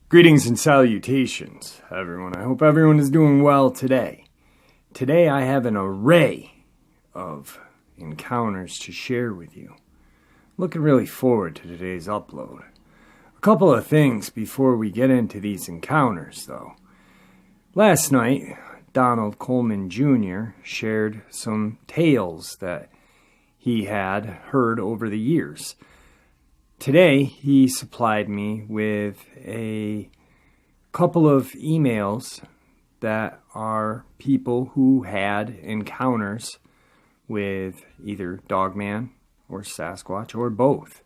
Greetings and salutations, everyone. I hope everyone is doing well today. Today I have an array of encounters to share with you. Looking really forward to today's upload. A couple of things before we get into these encounters, though. Last night, Donald Coleman Jr. shared some tales that he had heard over the years. Today, he supplied me with a couple of emails that are people who had encounters with either Dogman or Sasquatch or both.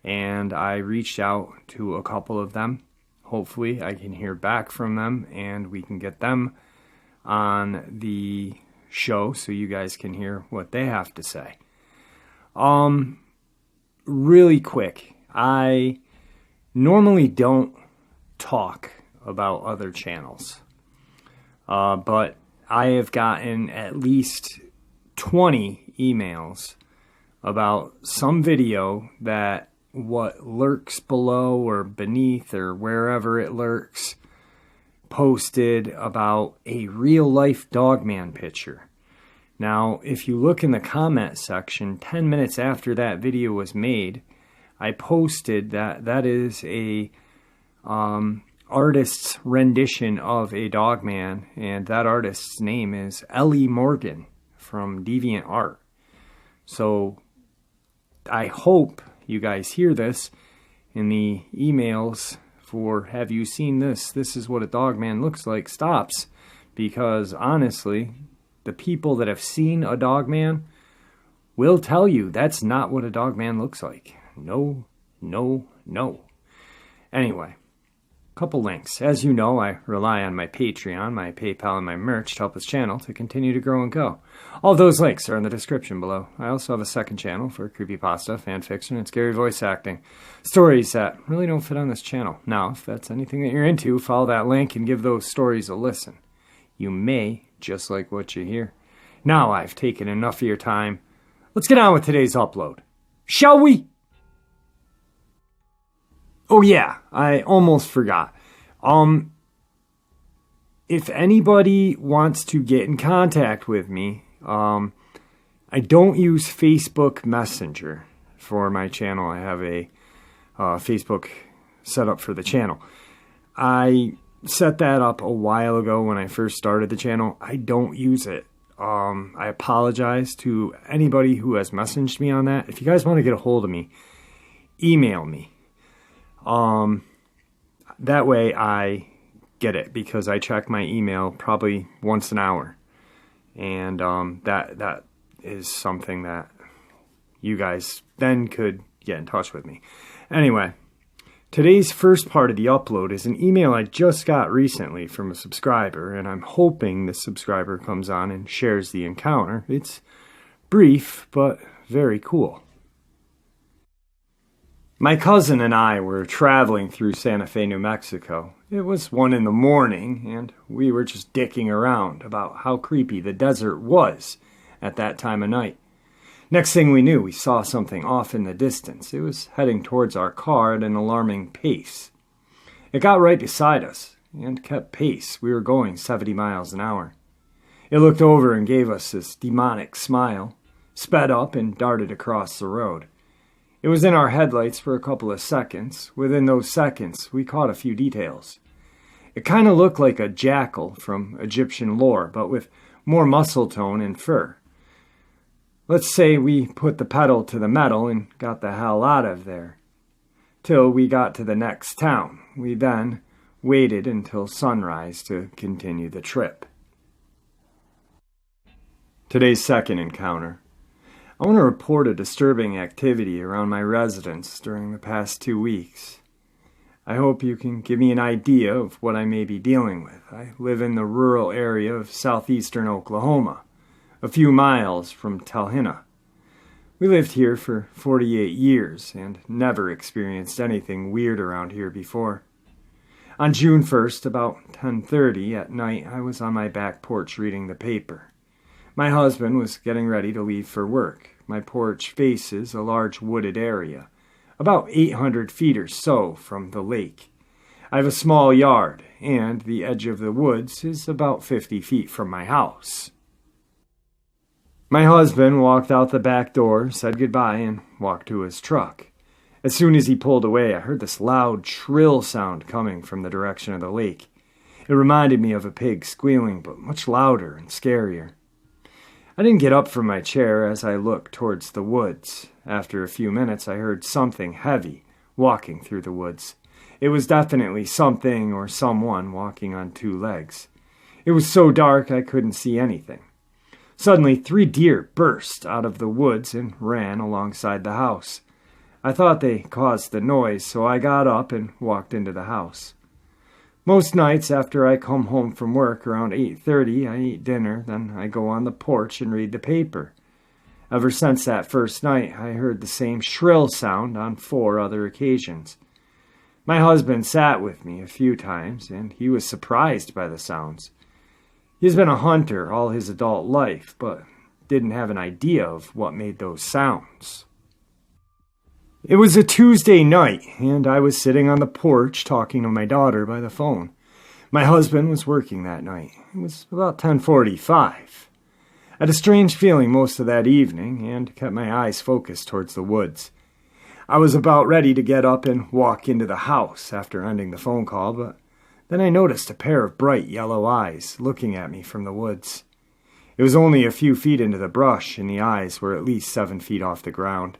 And I reached out to a couple of them. Hopefully, I can hear back from them and we can get them on the show so you guys can hear what they have to say. Really quick, I normally don't talk about other channels, but I have gotten at least 20 emails about some video that what lurks below or beneath or wherever it lurks posted about a real-life Dogman picture. Now, if you look in the comment section, 10 minutes after that video was made, I posted that is a artist's rendition of a Dogman, and that artist's name is Ellie Morgan from Deviant Art. So I hope you guys hear this in the emails for "have you seen this? This is what a Dogman looks like" stops, because honestly, the people that have seen a Dogman will tell you that's not what a Dogman looks like. No, no, no. Anyway, couple links. As you know, I rely on my Patreon, my PayPal, and my merch to help this channel to continue to grow and go. All those links are in the description below. I also have a second channel for creepypasta, fanfiction, and scary voice acting. Stories that really don't fit on this channel. Now, if that's anything that you're into, follow that link and give those stories a listen. You may just like what you hear. Now I've taken enough of your time. Let's get on with today's upload. Shall we? Oh yeah, I almost forgot. If anybody wants to get in contact with me, I don't use Facebook Messenger for my channel. I have a Facebook set up for the channel. I set that up a while ago when I first started the channel. I don't use it. I apologize to anybody who has messaged me on that. If you guys want to get a hold of me, email me. That way I get it, because I check my email probably once an hour. And that is something that you guys then could get in touch with me. Anyway, today's first part of the upload is an email I just got recently from a subscriber, and I'm hoping the subscriber comes on and shares the encounter. It's brief, but very cool. My cousin and I were traveling through Santa Fe, New Mexico. It was 1 in the morning, and we were just dicking around about how creepy the desert was at that time of night. Next thing we knew, we saw something off in the distance. It was heading towards our car at an alarming pace. It got right beside us and kept pace. We were going 70 miles an hour. It looked over and gave us this demonic smile, sped up and darted across the road. It was in our headlights for a couple of seconds. Within those seconds, we caught a few details. It kind of looked like a jackal from Egyptian lore, but with more muscle tone and fur. Let's say we put the pedal to the metal and got the hell out of there. Till we got to the next town. We then waited until sunrise to continue the trip. Today's second encounter. I want to report a disturbing activity around my residence during the past 2 weeks. I hope you can give me an idea of what I may be dealing with. I live in the rural area of southeastern Oklahoma, a few miles from Talhina. We lived here for 48 years and never experienced anything weird around here before. On June 1st, about 10:30 at night, I was on my back porch reading the paper. My husband was getting ready to leave for work. My porch faces a large wooded area, about 800 feet or so from the lake. I have a small yard, and the edge of the woods is about 50 feet from my house. My husband walked out the back door, said goodbye, and walked to his truck. As soon as he pulled away, I heard this loud, shrill sound coming from the direction of the lake. It reminded me of a pig squealing, but much louder and scarier. I didn't get up from my chair as I looked towards the woods. After a few minutes, I heard something heavy walking through the woods. It was definitely something or someone walking on two legs. It was so dark I couldn't see anything. Suddenly, 3 deer burst out of the woods and ran alongside the house. I thought they caused the noise, so I got up and walked into the house. Most nights after I come home from work around 8:30, I eat dinner, then I go on the porch and read the paper. Ever since that first night, I heard the same shrill sound on 4 other occasions. My husband sat with me a few times, and he was surprised by the sounds. He's been a hunter all his adult life, but didn't have an idea of what made those sounds. It was a Tuesday night, and I was sitting on the porch talking to my daughter by the phone. My husband was working that night. It was about 10:45. I had a strange feeling most of that evening, and kept my eyes focused towards the woods. I was about ready to get up and walk into the house after ending the phone call, but then I noticed a pair of bright yellow eyes looking at me from the woods. It was only a few feet into the brush, and the eyes were at least 7 feet off the ground.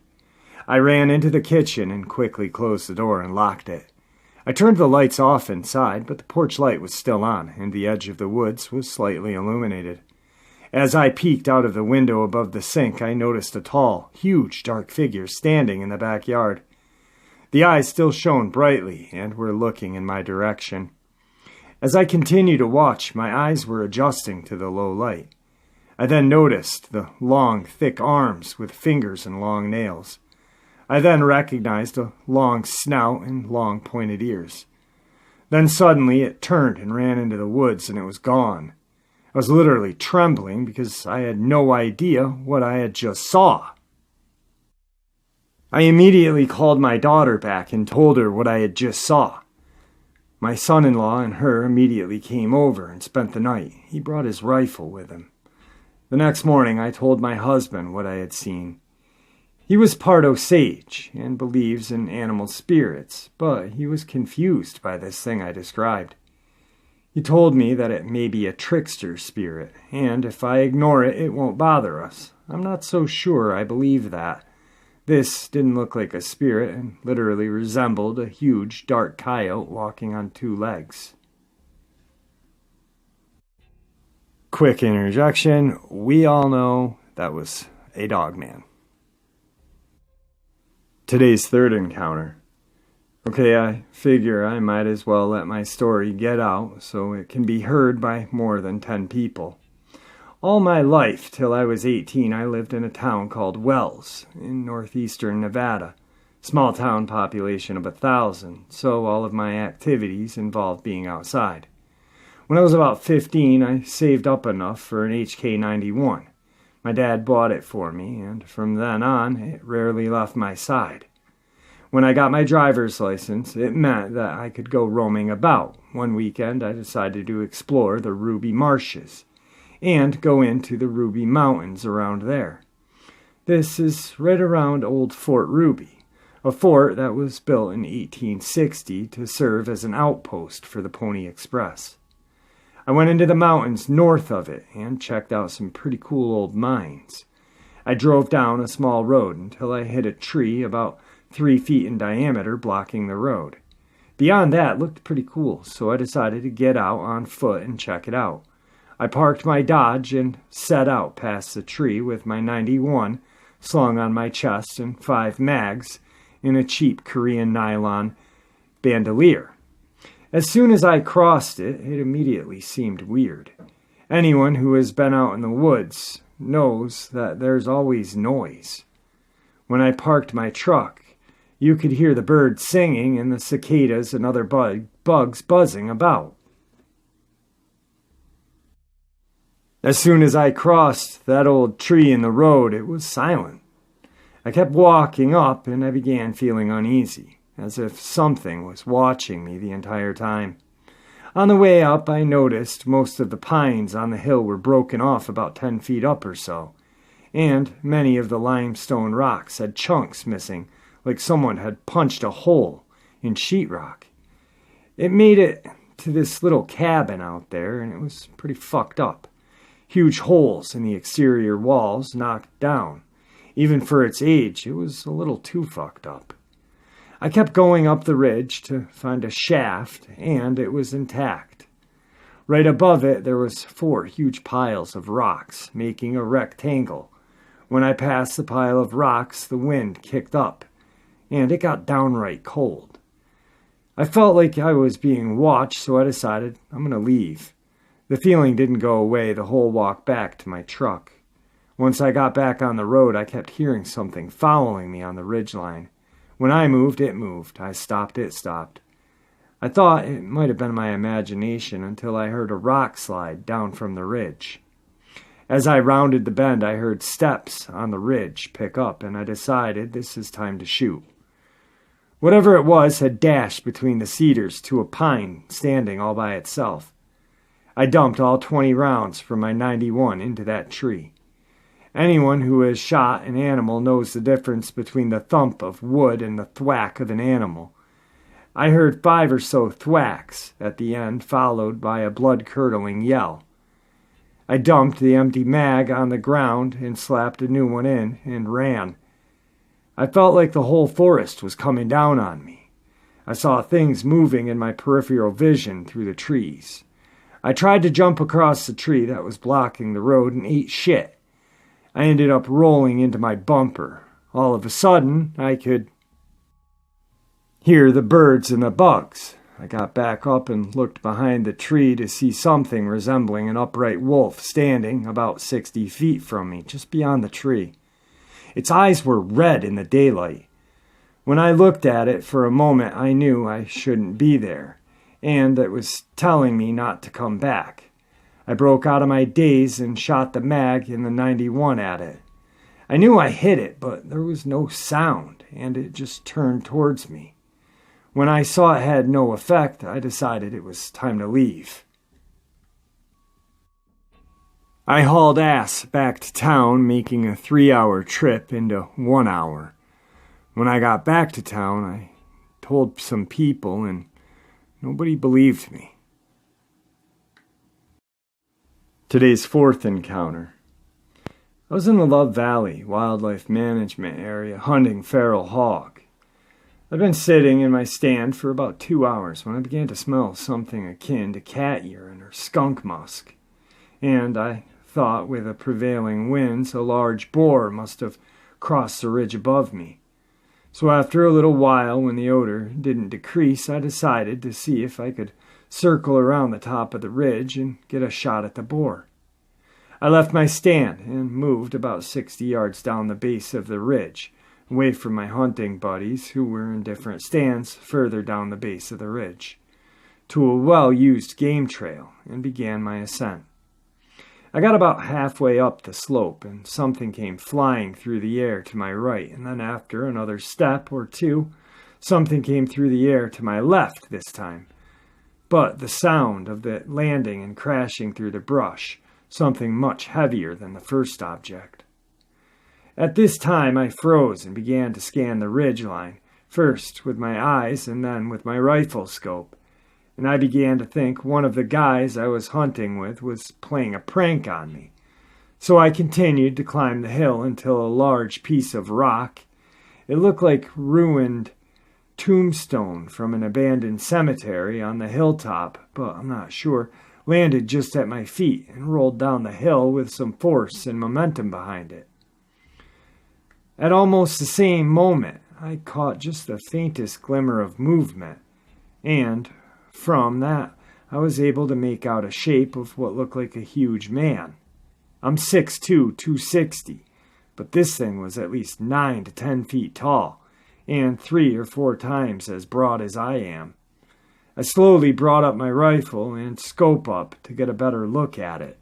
I ran into the kitchen and quickly closed the door and locked it. I turned the lights off inside, but the porch light was still on, and the edge of the woods was slightly illuminated. As I peeked out of the window above the sink, I noticed a tall, huge, dark figure standing in the backyard. The eyes still shone brightly and were looking in my direction. As I continued to watch, my eyes were adjusting to the low light. I then noticed the long, thick arms with fingers and long nails. I then recognized a long snout and long pointed ears. Then suddenly it turned and ran into the woods, and it was gone. I was literally trembling because I had no idea what I had just saw. I immediately called my daughter back and told her what I had just saw. My son-in-law and her immediately came over and spent the night. He brought his rifle with him. The next morning I told my husband what I had seen. He was part Osage and believes in animal spirits, but he was confused by this thing I described. He told me that it may be a trickster spirit, and if I ignore it, it won't bother us. I'm not so sure I believe that. This didn't look like a spirit and literally resembled a huge, dark coyote walking on 2 legs. Quick interjection, we all know that was a Dogman. Today's third encounter. Okay, I figure I might as well let my story get out so it can be heard by more than 10 people. All my life, till I was 18, I lived in a town called Wells in northeastern Nevada. Small town population of 1,000, so all of my activities involved being outside. When I was about 15, I saved up enough for an HK-91. My dad bought it for me, and from then on, it rarely left my side. When I got my driver's license, it meant that I could go roaming about. One weekend, I decided to explore the Ruby Marshes and go into the Ruby Mountains around there. This is right around old Fort Ruby, a fort that was built in 1860 to serve as an outpost for the Pony Express. I went into the mountains north of it and checked out some pretty cool old mines. I drove down a small road until I hit a tree about 3 feet in diameter blocking the road. Beyond that looked pretty cool, so I decided to get out on foot and check it out. I parked my Dodge and set out past the tree with my 91 slung on my chest and 5 mags in a cheap Korean nylon bandolier. As soon as I crossed it, it immediately seemed weird. Anyone who has been out in the woods knows that there's always noise. When I parked my truck, you could hear the birds singing and the cicadas and other bugs buzzing about. As soon as I crossed that old tree in the road, it was silent. I kept walking up, and I began feeling uneasy, as if something was watching me the entire time. On the way up, I noticed most of the pines on the hill were broken off about 10 feet up or so, and many of the limestone rocks had chunks missing, like someone had punched a hole in sheetrock. It made it to this little cabin out there, and it was pretty fucked up. Huge holes in the exterior walls knocked down. Even for its age, it was a little too fucked up. I kept going up the ridge to find a shaft, and it was intact. Right above it, there was 4 huge piles of rocks, making a rectangle. When I passed the pile of rocks, the wind kicked up, and it got downright cold. I felt like I was being watched, so I decided I'm going to leave. The feeling didn't go away the whole walk back to my truck. Once I got back on the road, I kept hearing something following me on the ridgeline. When I moved, it moved. I stopped, it stopped. I thought it might have been my imagination until I heard a rock slide down from the ridge. As I rounded the bend, I heard steps on the ridge pick up, and I decided this is time to shoot. Whatever it was had dashed between the cedars to a pine standing all by itself. I dumped all 20 rounds from my 91 into that tree. Anyone who has shot an animal knows the difference between the thump of wood and the thwack of an animal. I heard 5 or so thwacks at the end, followed by a blood-curdling yell. I dumped the empty mag on the ground and slapped a new one in and ran. I felt like the whole forest was coming down on me. I saw things moving in my peripheral vision through the trees. I tried to jump across the tree that was blocking the road and ate shit. I ended up rolling into my bumper. All of a sudden, I could hear the birds and the bugs. I got back up and looked behind the tree to see something resembling an upright wolf standing about 60 feet from me, just beyond the tree. Its eyes were red in the daylight. When I looked at it for a moment, I knew I shouldn't be there, and it was telling me not to come back. I broke out of my daze and shot the mag in the 91 at it. I knew I hit it, but there was no sound, and it just turned towards me. When I saw it had no effect, I decided it was time to leave. I hauled ass back to town, making a 3-hour trip into 1 hour. When I got back to town, I told some people, and nobody believed me. Today's 4th encounter. I was in the Love Valley Wildlife Management area hunting feral hog. I'd been sitting in my stand for about 2 hours when I began to smell something akin to cat urine or skunk musk, and I thought with the prevailing winds a large boar must have crossed the ridge above me. So after a little while, when the odor didn't decrease, I decided to see if I could circle around the top of the ridge and get a shot at the boar. I left my stand and moved about 60 yards down the base of the ridge, away from my hunting buddies who were in different stands further down the base of the ridge, to a well-used game trail, and began my ascent. I got about halfway up the slope, and something came flying through the air to my right, and then after another step or two, something came through the air to my left this time. But the sound of it landing and crashing through the brush, something much heavier than the first object. At this time I froze and began to scan the ridgeline, first with my eyes and then with my rifle scope, and I began to think one of the guys I was hunting with was playing a prank on me. So I continued to climb the hill until a large piece of rock, it looked like ruined tombstone from an abandoned cemetery on the hilltop, but I'm not sure, landed just at my feet and rolled down the hill with some force and momentum behind it. At almost the same moment, I caught just the faintest glimmer of movement, and from that, I was able to make out a shape of what looked like a huge man. I'm 6'2", 260, but this thing was at least 9 to 10 feet tall, and 3 or 4 times as broad as I am. I slowly brought up my rifle and scope up to get a better look at it.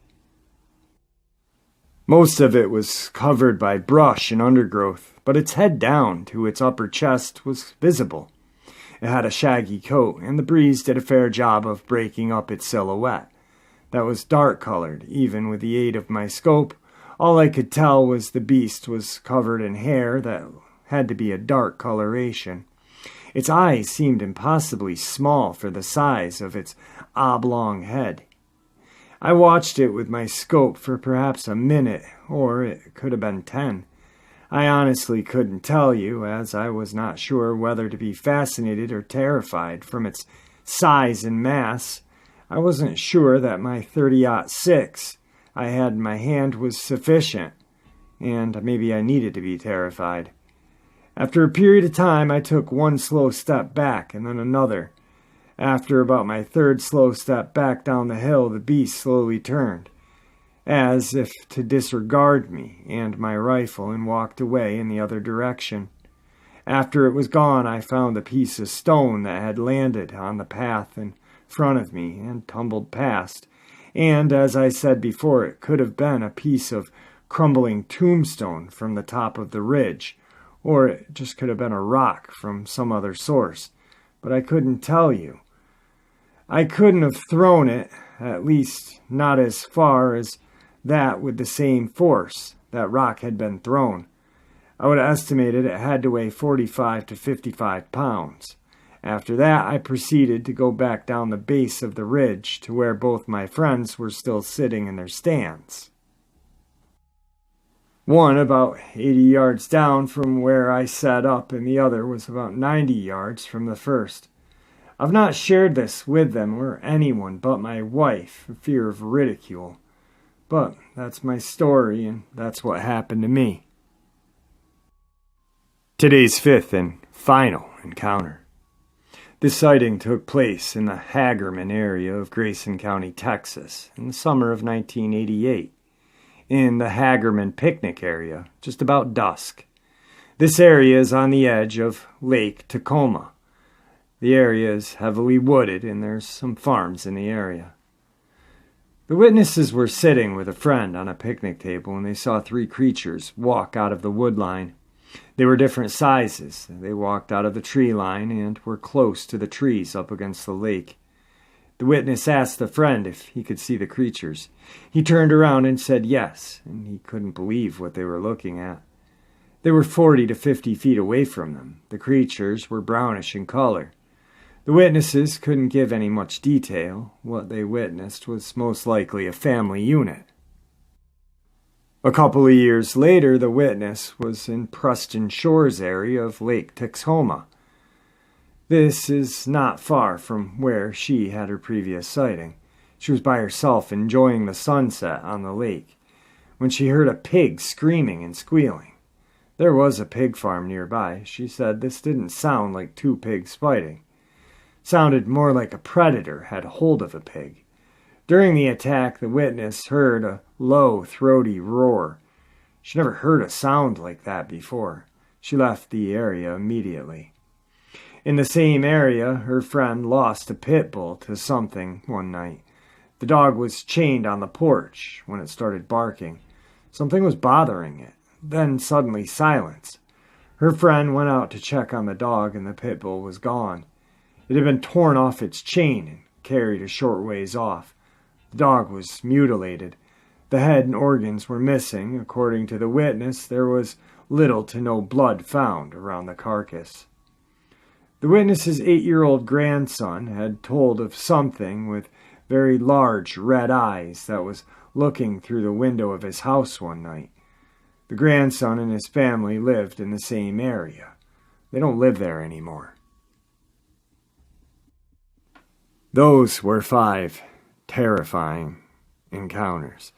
Most of it was covered by brush and undergrowth, but its head down to its upper chest was visible. It had a shaggy coat, and the breeze did a fair job of breaking up its silhouette. That was dark-colored, even with the aid of my scope. All I could tell was the beast was covered in hair that had to be a dark coloration. Its eyes seemed impossibly small for the size of its oblong head. I watched it with my scope for perhaps a minute, or it could have been 10. I honestly couldn't tell you, as I was not sure whether to be fascinated or terrified from its size and mass. I wasn't sure that my .30-06 I had in my hand was sufficient, and maybe I needed to be terrified. After a period of time, I took one slow step back and then another. After about my third slow step back down the hill, the beast slowly turned, as if to disregard me and my rifle, and walked away in the other direction. After it was gone, I found a piece of stone that had landed on the path in front of me and tumbled past, and, as I said before, it could have been a piece of crumbling tombstone from the top of the ridge, or it just could have been a rock from some other source, but I couldn't tell you. I couldn't have thrown it, at least not as far as that with the same force that rock had been thrown. I would have estimated it had to weigh 45 to 55 pounds. After that, I proceeded to go back down the base of the ridge to where both my friends were still sitting in their stands. One about 80 yards down from where I sat up, and the other was about 90 yards from the first. I've not shared this with them or anyone but my wife for fear of ridicule. But that's my story, and that's what happened to me. Today's fifth and final encounter. This sighting took place in the Hagerman area of Grayson County, Texas, in the summer of 1988. In the Hagerman picnic area, just about dusk. This area is on the edge of Lake Texoma. The area is heavily wooded, and there's some farms in the area. The witnesses were sitting with a friend on a picnic table, and they saw three creatures walk out of the wood line. They were different sizes. They walked out of the tree line and were close to the trees up against the lake. The witness asked the friend if he could see the creatures. He turned around and said yes, and he couldn't believe what they were looking at. They were 40 to 50 feet away from them. The creatures were brownish in color. The witnesses couldn't give any much detail. What they witnessed was most likely a family unit. A couple of years later, the witness was in Preston Shores area of Lake Texoma. This is not far from where she had her previous sighting. She was by herself enjoying the sunset on the lake when she heard a pig screaming and squealing. There was a pig farm nearby. She said this didn't sound like two pigs fighting. It sounded more like a predator had hold of a pig. During the attack, the witness heard a low, throaty roar. She never heard a sound like that before. She left the area immediately. In the same area, her friend lost a pit bull to something one night. The dog was chained on the porch when it started barking. Something was bothering it, then suddenly silence. Her friend went out to check on the dog, and the pit bull was gone. It had been torn off its chain and carried a short ways off. The dog was mutilated. The head and organs were missing. According to the witness, there was little to no blood found around the carcass. The witness's 8-year-old grandson had told of something with very large red eyes that was looking through the window of his house one night. The grandson and his family lived in the same area. They don't live there anymore. Those were 5 terrifying encounters.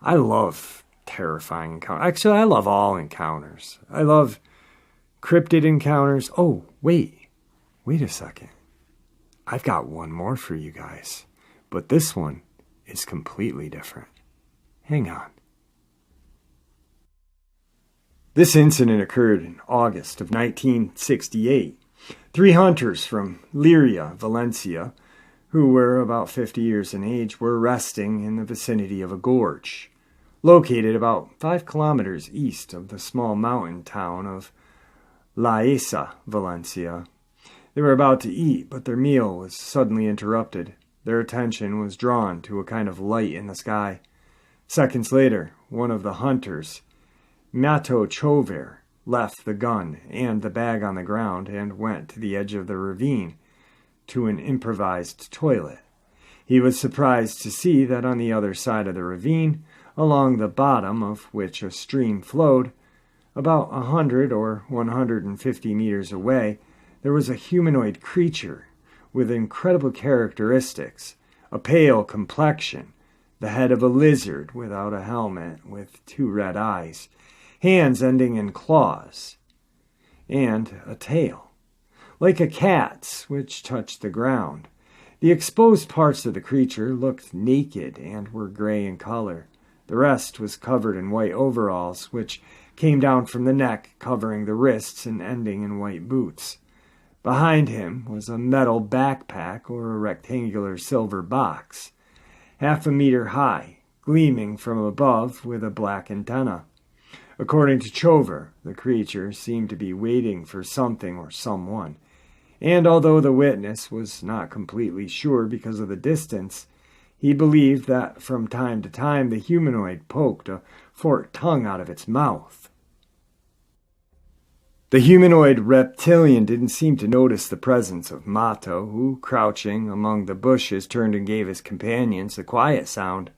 I love terrifying encounters. Actually, I love all encounters. I love cryptid encounters. Oh, wait a second. I've got one more for you guys, but this one is completely different. Hang on. This incident occurred in August of 1968. 3 hunters from Liria, Valencia, who were about 50 years in age, were resting in the vicinity of a gorge. located about 5 kilometers east of the small mountain town of La Esa, Valencia. They were about to eat, but their meal was suddenly interrupted. Their attention was drawn to a kind of light in the sky. Seconds later, one of the hunters, Mato Chover, left the gun and the bag on the ground and went to the edge of the ravine to an improvised toilet. He was surprised to see that on the other side of the ravine, along the bottom of which a stream flowed, about 100 or 150 meters away, there was a humanoid creature with incredible characteristics, a pale complexion, the head of a lizard without a helmet, with 2 red eyes, hands ending in claws, and a tail, like a cat's, which touched the ground. The exposed parts of the creature looked naked and were gray in color. The rest was covered in white overalls, which came down from the neck, covering the wrists and ending in white boots. Behind him was a metal backpack or a rectangular silver box, 1/2 meter high, gleaming from above with a black antenna. According to Chover, the creature seemed to be waiting for something or someone, and although the witness was not completely sure because of the distance, he believed that from time to time the humanoid poked a forked tongue out of its mouth. The humanoid reptilian didn't seem to notice the presence of Mato, who, crouching among the bushes, turned and gave his companions a quiet sound.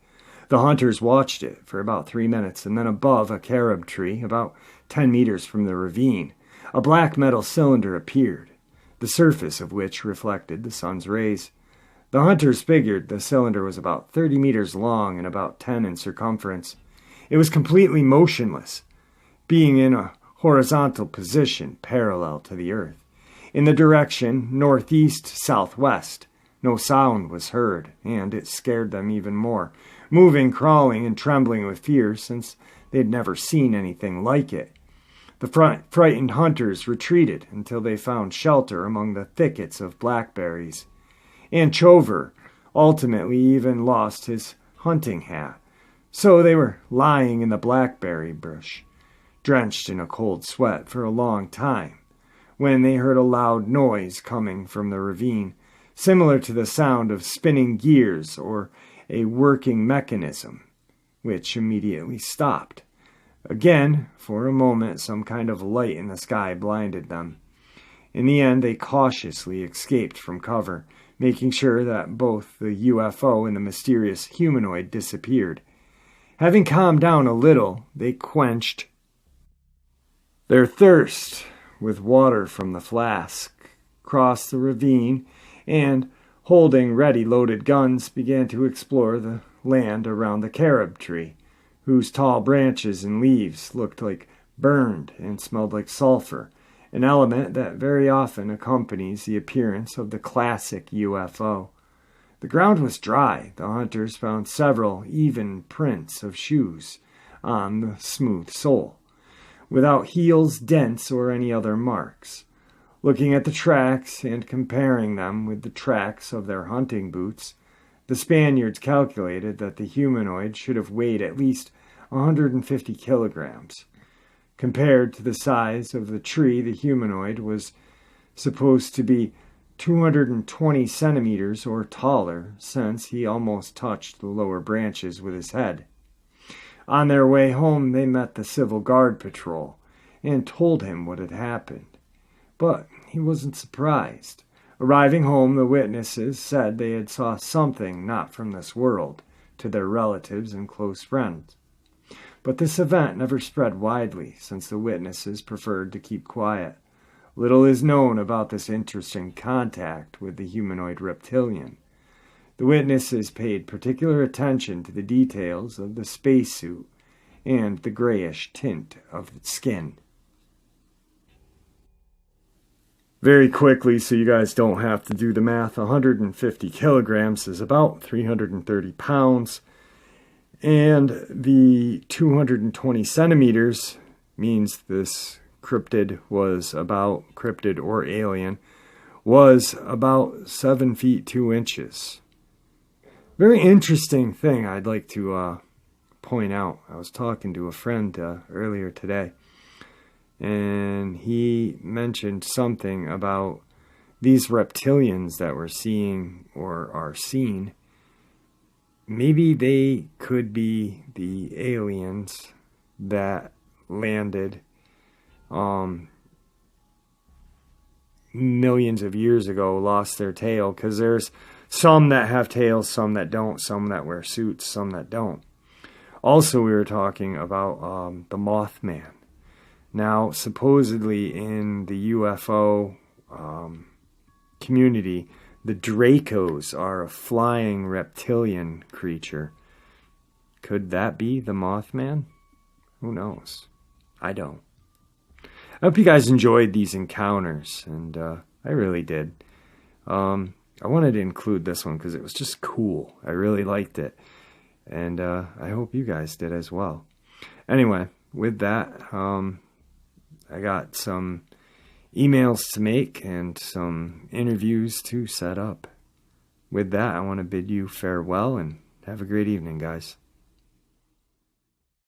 The hunters watched it for about 3 minutes, and then above a carob tree, about 10 meters from the ravine, a black metal cylinder appeared, the surface of which reflected the sun's rays. The hunters figured the cylinder was about 30 meters long and about 10 in circumference. It was completely motionless, being in a horizontal position parallel to the earth. In the direction northeast-southwest, no sound was heard, and it scared them even more, moving, crawling, and trembling with fear since they had never seen anything like it. The frightened hunters retreated until they found shelter among the thickets of blackberries. And Chover ultimately even lost his hunting hat, so they were lying in the blackberry bush, drenched in a cold sweat for a long time, when they heard a loud noise coming from the ravine, similar to the sound of spinning gears or a working mechanism, which immediately stopped. Again, for a moment, some kind of light in the sky blinded them. In the end, they cautiously escaped from cover, making sure that both the UFO and the mysterious humanoid disappeared. Having calmed down a little, they quenched their thirst with water from the flask, crossed the ravine, and, holding ready loaded guns, began to explore the land around the carob tree, whose tall branches and leaves looked like burned and smelled like sulfur, an element that very often accompanies the appearance of the classic UFO. The ground was dry. The hunters found several even prints of shoes on the smooth sole, without heels, dents, or any other marks. Looking at the tracks and comparing them with the tracks of their hunting boots, the Spaniards calculated that the humanoid should have weighed at least 150 kilograms. Compared to the size of the tree, the humanoid was supposed to be 220 centimeters or taller, since he almost touched the lower branches with his head. On their way home, they met the Civil Guard patrol and told him what had happened. But he wasn't surprised. Arriving home, the witnesses said they had saw something not from this world to their relatives and close friends. But this event never spread widely, since the witnesses preferred to keep quiet. Little is known about this interesting contact with the humanoid reptilian. The witnesses paid particular attention to the details of the spacesuit and the grayish tint of its skin. Very quickly, so you guys don't have to do the math, 150 kilograms is about 330 pounds. And the 220 centimeters means this cryptid or alien, was about 7 feet 2 inches. Very interesting thing I'd like to point out. I was talking to a friend earlier today, and he mentioned something about these reptilians that we're seeing or are seen. Maybe they could be the aliens that landed millions of years ago, lost their tail, because there's some that have tails, some that don't, some that wear suits, some that don't. Also, we were talking about the Mothman. Now, supposedly in the UFO community, the Dracos are a flying reptilian creature. Could that be the Mothman? Who knows? I don't. I hope you guys enjoyed these encounters, and I really did. I wanted to include this one because it was just cool. I really liked it, and I hope you guys did as well. Anyway, with that, I got some emails to make and some interviews to set up. With that, I want to bid you farewell and have a great evening, guys.